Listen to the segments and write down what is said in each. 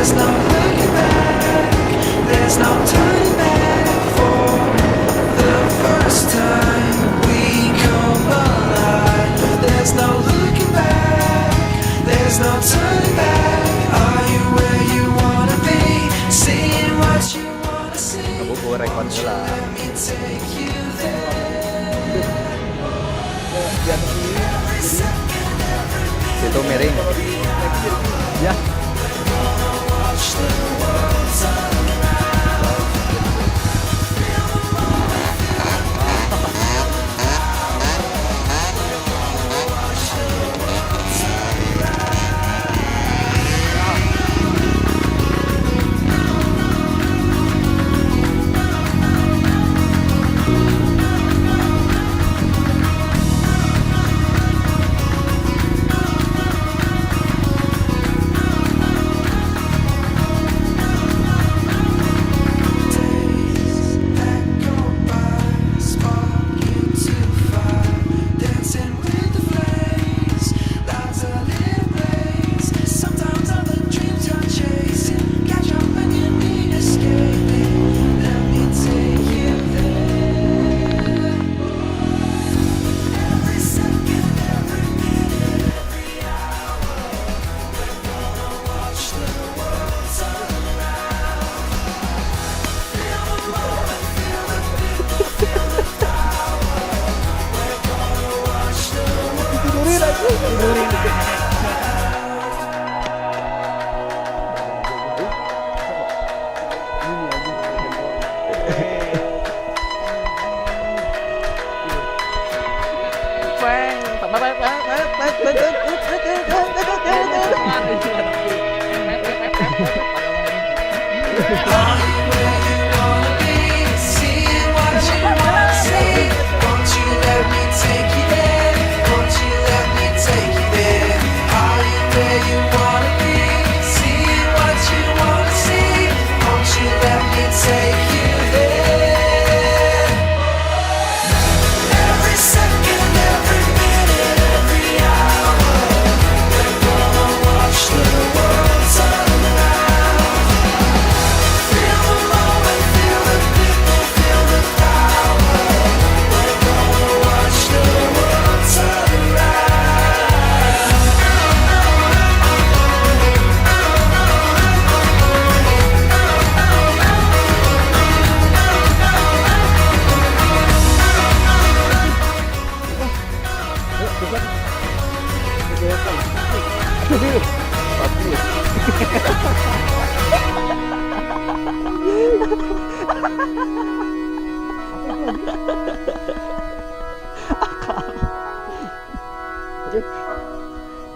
There's no looking back, there's no turning back. For the first time we come alive. There's no looking back, there's no turning back. Are you where you wanna be? Seeing what you wanna see. Gue rekod lah. Let me take you there. Situ miring. Ya. Watch the world turn around.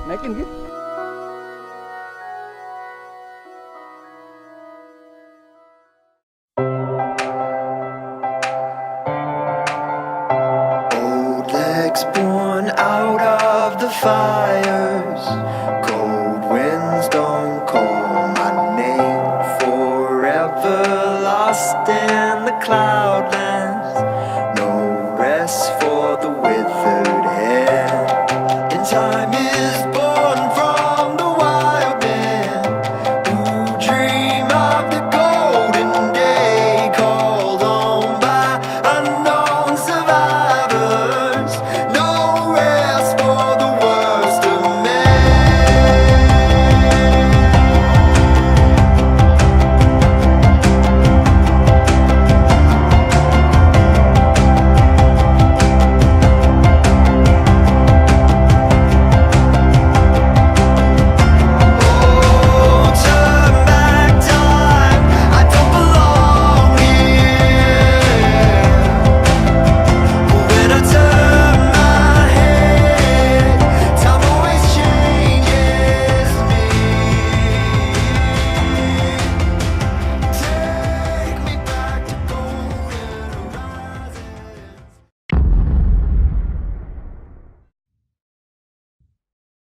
Naikin gitu. Old legs born out of the fire.